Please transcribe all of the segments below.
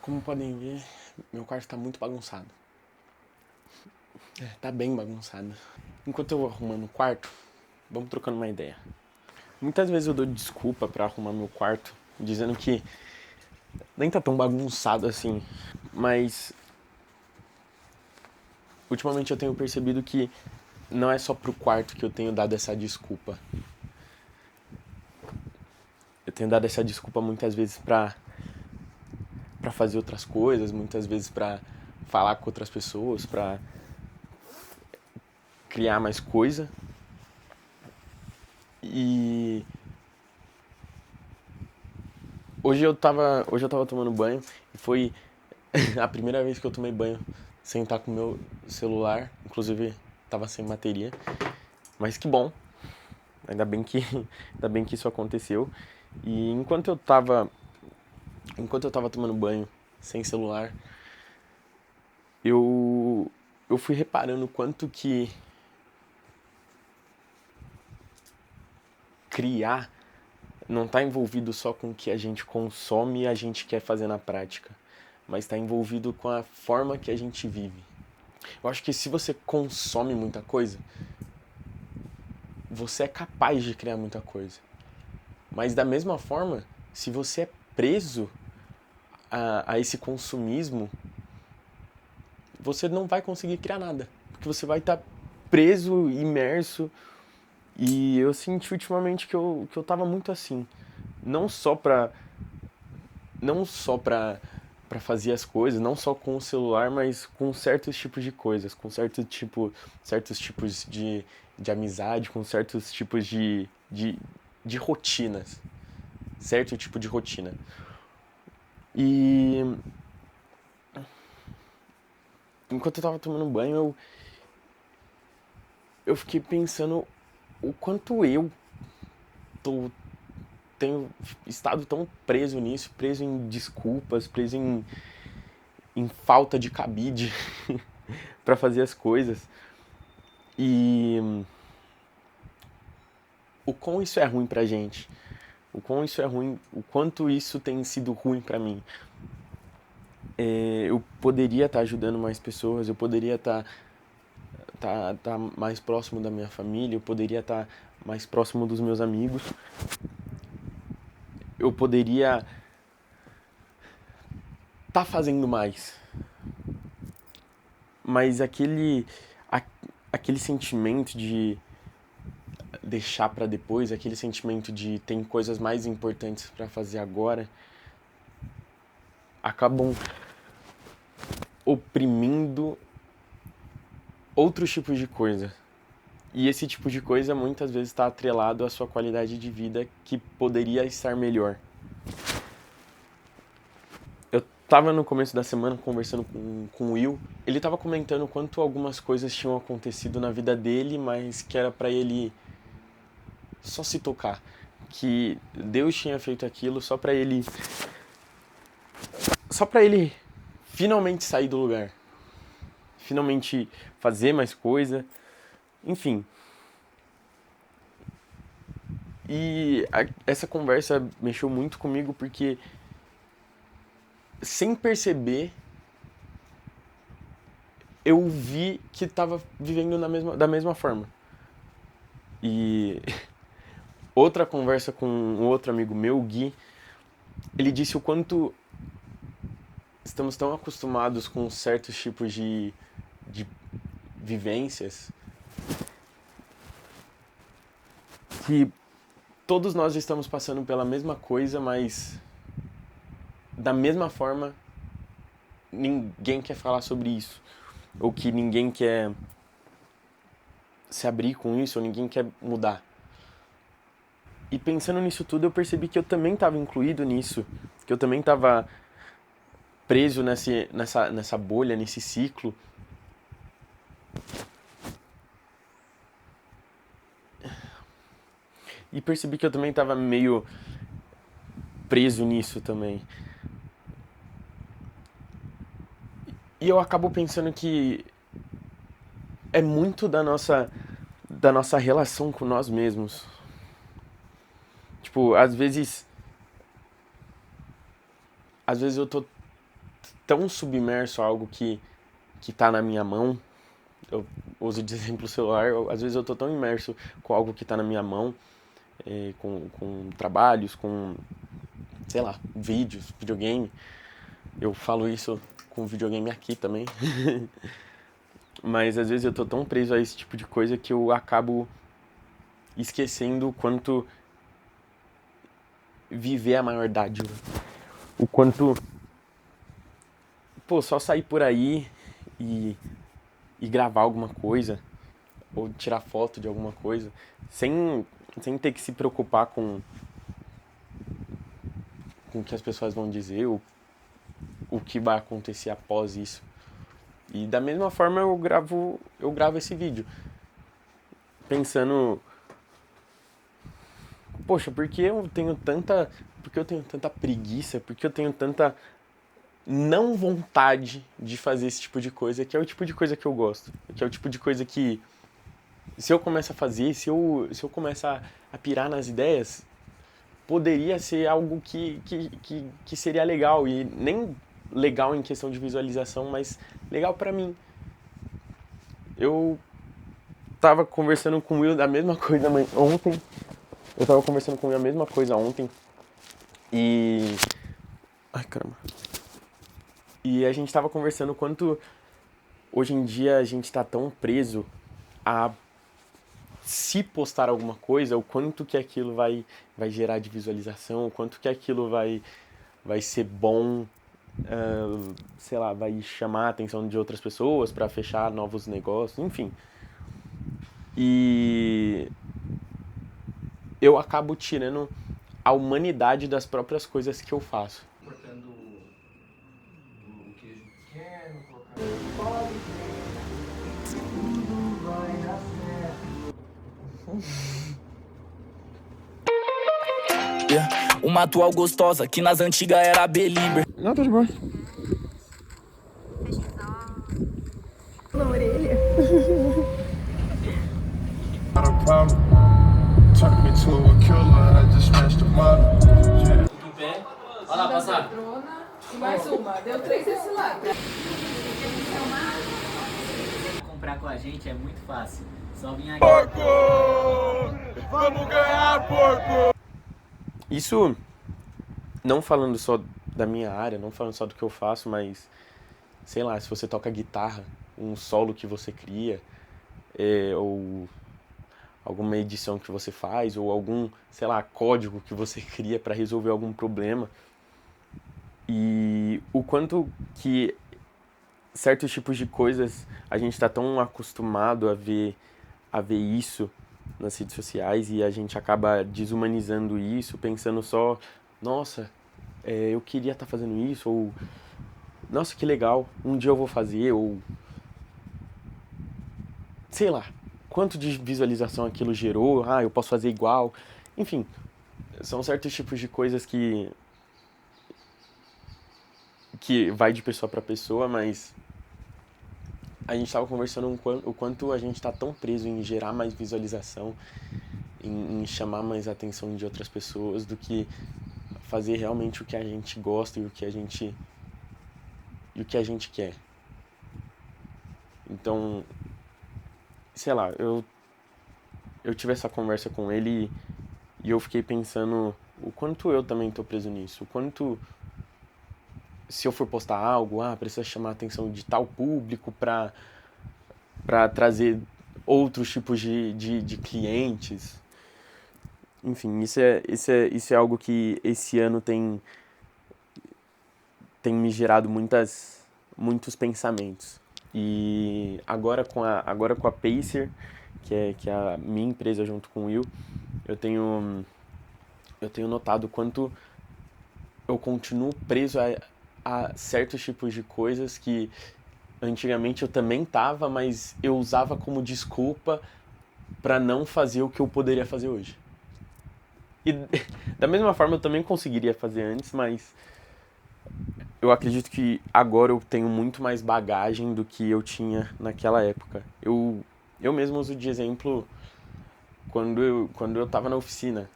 Como podem ver, meu quarto tá muito bagunçado. Tá bem bagunçado. Enquanto eu vou arrumando o quarto, vamos trocando uma ideia. Muitas vezes eu dou desculpa pra arrumar meu quarto, dizendo que nem tá tão bagunçado assim, mas ultimamente eu tenho percebido que não é só pro quarto que eu tenho dado essa desculpa. Eu tenho dado essa desculpa muitas vezes pra fazer outras coisas, muitas vezes pra falar com outras pessoas, pra criar mais coisa. E hoje eu tava tomando banho e foi a primeira vez que eu tomei banho sem estar com o meu celular, inclusive tava sem bateria. Mas que bom, ainda bem que, ainda bem que isso aconteceu. E enquanto eu tava tomando banho sem celular, eu, eu fui reparando o quanto que criar não está envolvido só com o que a gente consome e a gente quer fazer na prática, mas está envolvido com a forma que a gente vive. Eu acho que se você consome muita coisa, você é capaz de criar muita coisa. Mas da mesma forma, se você é preso a esse consumismo, você não vai conseguir criar nada. Porque você vai estar preso, imerso. E eu senti ultimamente que eu tava muito assim. Não só pra. Não só pra fazer as coisas, não só com o celular, mas com certos tipos de coisas, com certos tipos de amizade, com certos tipos de rotinas. Certo tipo de rotina. E enquanto eu tava tomando banho, eu fiquei pensando o quanto eu tô, tenho estado tão preso nisso, preso em desculpas, preso em falta de cabide para fazer as coisas. E o quão isso é ruim pra gente. O quão isso é ruim, o quanto isso tem sido ruim pra mim. Eu poderia estar ajudando mais pessoas, eu poderia estar mais próximo da minha família, eu poderia estar mais próximo dos meus amigos, eu poderia estar fazendo mais. Mas aquele sentimento de deixar pra depois, aquele sentimento de tem coisas mais importantes pra fazer agora, acabam oprimindo outros tipos de coisa. E esse tipo de coisa muitas vezes está atrelado à sua qualidade de vida que poderia estar melhor. Eu tava no começo da semana conversando com o Will, ele tava comentando quanto algumas coisas tinham acontecido na vida dele, mas que era pra ele só se tocar. Que Deus tinha feito aquilo só pra ele finalmente sair do lugar. Finalmente fazer mais coisa. Enfim. E essa conversa mexeu muito comigo porque, sem perceber, eu vi que tava vivendo da mesma forma. E outra conversa com um outro amigo meu, o Gui, ele disse o quanto estamos tão acostumados com certos tipos de vivências que todos nós estamos passando pela mesma coisa, mas da mesma forma ninguém quer falar sobre isso. Ou que ninguém quer se abrir com isso, ou ninguém quer mudar. E pensando nisso tudo, eu percebi que eu também estava incluído nisso, que eu também estava preso nessa bolha, nesse ciclo. E percebi que eu também estava meio preso nisso também. E eu acabo pensando que é muito da nossa relação com nós mesmos. Tipo, às vezes eu tô tão submerso a algo que tá na minha mão. Eu uso de exemplo o celular, às vezes eu tô tão imerso com algo que tá na minha mão, com trabalhos, com, sei lá, vídeos, videogame. Eu falo isso com videogame aqui também. Mas às vezes eu tô tão preso a esse tipo de coisa que eu acabo esquecendo o quanto viver é a maior dádiva. O quanto, pô, só sair por aí e, e gravar alguma coisa, ou tirar foto de alguma coisa, sem ter que se preocupar com o que as pessoas vão dizer, o que vai acontecer após isso. E da mesma forma eu gravo esse vídeo, pensando, poxa, por que eu tenho tanta preguiça, por que eu tenho tanta não vontade de fazer esse tipo de coisa, que é o tipo de coisa que eu gosto, que é o tipo de coisa que, se eu começar a fazer, se eu começar a pirar nas ideias, poderia ser algo que seria legal, e nem legal em questão de visualização, mas legal pra mim. Eu tava conversando com o Will da mesma coisa ontem, eu tava conversando com ele a mesma coisa ontem, e... Ai, caramba. E a gente tava conversando o quanto hoje em dia a gente tá tão preso a se postar alguma coisa, o quanto que aquilo vai gerar de visualização, o quanto que aquilo vai ser bom, sei lá, vai chamar a atenção de outras pessoas para fechar novos negócios, enfim. E eu acabo tirando a humanidade das próprias coisas que eu faço. Cortando o queijo pequeno, colocando... Tudo vai dar certo. Uma atual gostosa que nas antigas era Belieber. Não, tô de boa. Na orelha. Em pé. Olha lá, passar. E mais uma. Deu 3 desse lado. Comprar com a gente é muito fácil. Só vir aqui. Porco! Vamos ganhar, porco! Isso, não falando só da minha área, não falando só do que eu faço, mas, sei lá, se você toca guitarra, um solo que você cria, ou alguma edição que você faz, ou algum, sei lá, código que você cria para resolver algum problema. E o quanto que certos tipos de coisas a gente está tão acostumado a ver isso nas redes sociais, e a gente acaba desumanizando isso, pensando só, nossa, eu queria estar fazendo isso, ou nossa, que legal, um dia eu vou fazer, ou sei lá, quanto de visualização aquilo gerou, eu posso fazer igual, enfim, são certos tipos de coisas que vai de pessoa para pessoa, mas a gente estava conversando o quanto a gente está tão preso em gerar mais visualização, em chamar mais atenção de outras pessoas, do que fazer realmente o que a gente gosta e o que a gente quer. Então, sei lá, eu tive essa conversa com ele e eu fiquei pensando o quanto eu também tô preso nisso, o quanto, se eu for postar algo, precisa chamar a atenção de tal público para trazer outros tipos de clientes. Enfim, isso é algo que esse ano tem me gerado muitos pensamentos. E agora com a Pacer, que é a minha empresa junto com o Will, eu tenho notado quanto eu continuo preso a certos tipos de coisas que antigamente eu também tava, mas eu usava como desculpa para não fazer o que eu poderia fazer hoje. E da mesma forma eu também conseguiria fazer antes, mas eu acredito que agora eu tenho muito mais bagagem do que eu tinha naquela época. Eu mesmo uso de exemplo quando eu tava na oficina.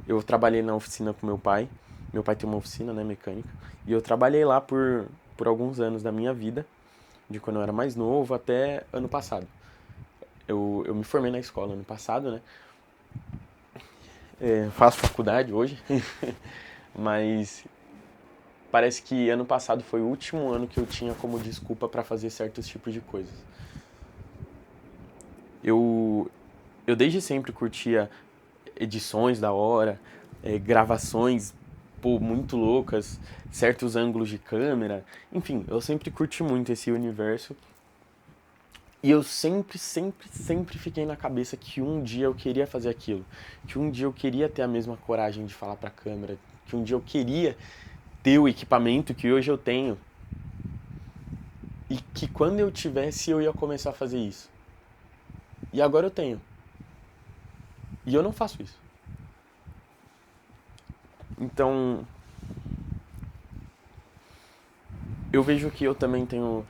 Eu trabalhei na oficina com meu pai. Meu pai tem uma oficina, né, mecânica. E eu trabalhei lá por por alguns anos da minha vida, de quando eu era mais novo até ano passado. Eu me formei na escola ano passado, né? Faço faculdade hoje, mas parece que ano passado foi o último ano que eu tinha como desculpa para fazer certos tipos de coisas. Eu desde sempre curtia edições da hora, gravações muito loucas, certos ângulos de câmera, enfim, eu sempre curti muito esse universo. E eu sempre fiquei na cabeça que um dia eu queria fazer aquilo, que um dia eu queria ter a mesma coragem de falar pra câmera, que um dia eu queria ter o equipamento que hoje eu tenho e que quando eu tivesse eu ia começar a fazer isso. E agora eu tenho. E eu não faço isso. Então, eu vejo que eu também tenho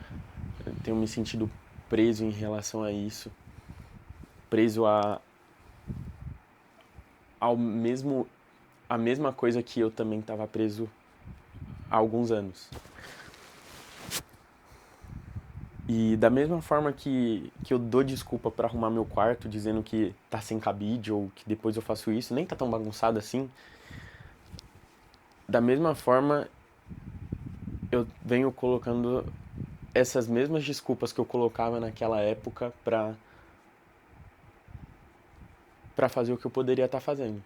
me sentido preso em relação a isso, preso a mesma coisa que eu também estava preso há alguns anos. E da mesma forma que eu dou desculpa para arrumar meu quarto, dizendo que tá sem cabide ou que depois eu faço isso, nem tá tão bagunçado assim, da mesma forma eu venho colocando essas mesmas desculpas que eu colocava naquela época pra fazer o que eu poderia estar fazendo.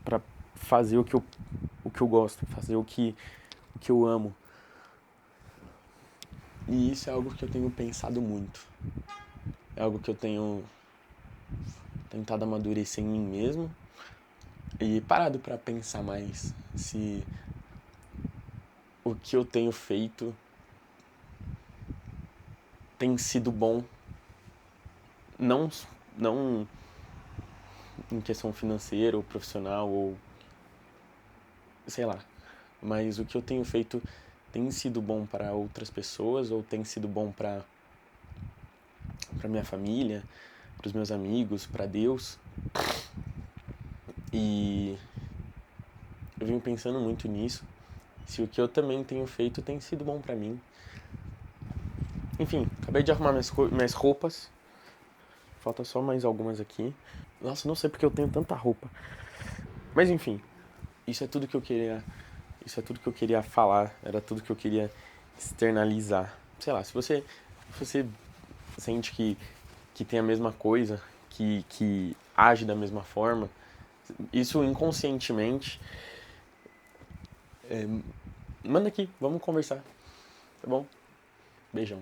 Pra fazer o que eu gosto, fazer o que eu amo. E isso é algo que eu tenho pensado muito. É algo que eu tenho tentado amadurecer em mim mesmo e parado pra pensar mais se o que eu tenho feito tem sido bom, não em questão financeira ou profissional ou sei lá, mas o que eu tenho feito tem sido bom para outras pessoas ou tem sido bom para minha família, para os meus amigos, para Deus. E eu venho pensando muito nisso, se o que eu também tenho feito tem sido bom para mim. Enfim, acabei de arrumar minhas roupas. Falta só mais algumas aqui. Nossa, não sei porque eu tenho tanta roupa. Mas enfim, isso é tudo que eu queria falar, era tudo que eu queria externalizar. Sei lá, se você sente que tem a mesma coisa, que age da mesma forma, isso inconscientemente, manda aqui, vamos conversar, tá bom? Beijão.